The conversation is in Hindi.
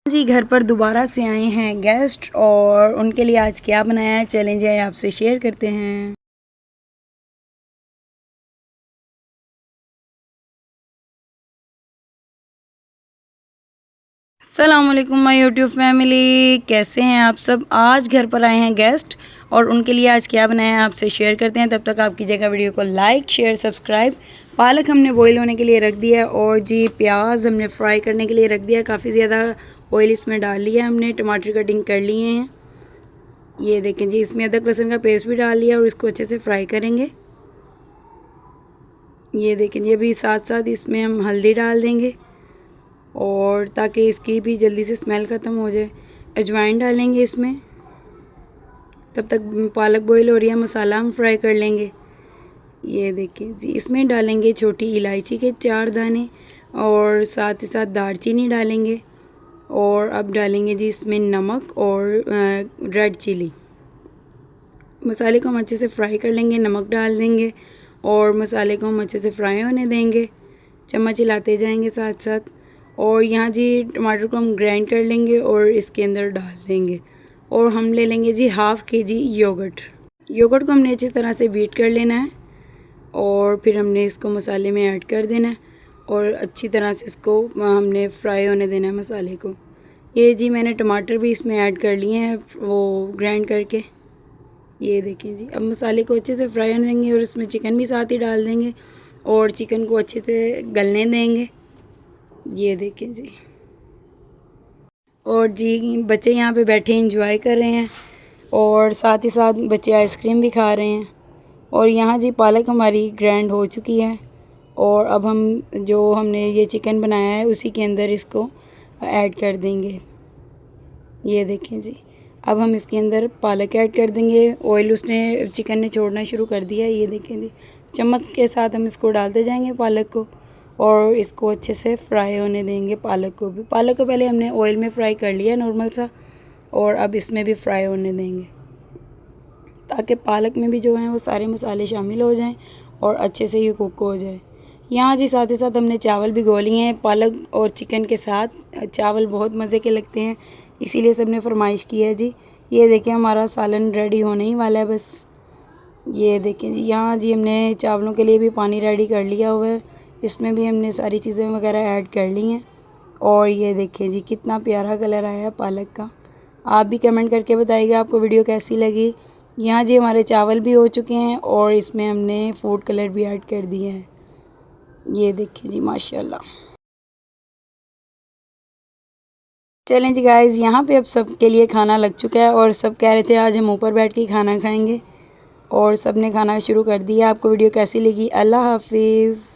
जी घर पर दोबारा से आए हैं गेस्ट और उनके लिए आज क्या बनाया है चलें जाए आपसे शेयर करते हैं। अस्सलाम वालेकुम माय यूट्यूब फैमिली, कैसे हैं आप सब। आज घर पर आए हैं गेस्ट और उनके लिए आज क्या बनाया है आपसे शेयर करते हैं। तब तक आप कीजिएगा वीडियो को लाइक शेयर सब्सक्राइब। पालक हमने बॉईल होने के लिए रख दिया है और जी प्याज हमने फ्राई करने के लिए रख दिया है। काफ़ी ज़्यादा ऑयल इसमें डाल लिया है हमने। टमाटर कटिंग कर लिए हैं। ये देखें जी, इसमें अदरक लहसुन का पेस्ट भी डाल लिया और इसको अच्छे से फ्राई करेंगे। ये देखें जी, अभी साथ साथ इसमें हम हल्दी डाल देंगे और ताकि इसकी भी जल्दी से स्मेल ख़त्म हो जाए। अजवाइन डालेंगे इसमें। तब तक पालक बॉईल हो रही है, मसाला हम फ्राई कर लेंगे। ये देखिए जी, इसमें डालेंगे छोटी इलायची के 4 दाने और साथ ही साथ दालचीनी डालेंगे। और अब डालेंगे जी इसमें नमक और रेड चिली। मसाले को हम अच्छे से फ्राई कर लेंगे, नमक डाल देंगे और मसाले को हम अच्छे से फ्राई होने देंगे। चम्मच हिलाते जाएंगे साथ साथ। और यहाँ जी टमाटर को हम ग्राइंड कर लेंगे और इसके अंदर डाल देंगे। और हम ले लेंगे जी ½ kg योगर्ट। योगर्ट को हमने अच्छी तरह से बीट कर लेना है और फिर हमने इसको मसाले में ऐड कर देना है और अच्छी तरह से इसको हमने फ्राई होने देना है मसाले को। ये जी मैंने टमाटर भी इसमें ऐड कर लिए हैं वो ग्राइंड करके। ये देखें जी, अब मसाले को अच्छे से फ्राई होने देंगे और इसमें चिकन भी साथ ही डाल देंगे और चिकन को अच्छे से गलने देंगे। ये देखें जी, और जी बच्चे यहाँ पे बैठे इंजॉय कर रहे हैं और साथ ही साथ बच्चे आइसक्रीम भी खा रहे हैं। और यहाँ जी पालक हमारी ग्राइंड हो चुकी है और अब हम जो हमने ये चिकन बनाया है उसी के अंदर इसको ऐड कर देंगे। ये देखें जी, अब हम इसके अंदर पालक ऐड कर देंगे। ऑयल उसने चिकन ने छोड़ना शुरू कर दिया है। ये देखें जी, चम्मच के साथ हम इसको डालते जाएंगे पालक को और इसको अच्छे से फ्राई होने देंगे। पालक को भी, पालक को पहले हमने ऑयल में फ्राई कर लिया नॉर्मल सा और अब इसमें भी फ्राई होने देंगे ताकि पालक में भी जो है वो सारे मसाले शामिल हो जाएं और अच्छे से ये कुक हो जाए। यहाँ जी साथ ही साथ हमने चावल भिगो लिए हैं। पालक और चिकन के साथ चावल बहुत मज़े के लगते हैं, इसीलिए सबने फरमाइश की है जी। ये देखें हमारा सालन रेडी होने ही वाला है बस। ये देखें जी, यहाँ जी हमने चावलों के लिए भी पानी रेडी कर लिया हुआ है। इसमें भी हमने सारी चीज़ें वगैरह ऐड कर ली हैं। और ये देखें जी कितना प्यारा कलर आया है पालक का। आप भी कमेंट करके बताइएगा आपको वीडियो कैसी लगी। यहाँ जी हमारे चावल भी हो चुके हैं और इसमें हमने फूड कलर भी ऐड कर दिए हैं। ये देखें जी माशाल्लाह। चलें जी गाइस, यहाँ पे अब सबके लिए खाना लग चुका है और सब कह रहे थे आज हम ऊपर बैठ के ही खाना खाएंगे और सब ने खाना शुरू कर दिया। आपको वीडियो कैसी लगी? अल्लाह हाफिज़।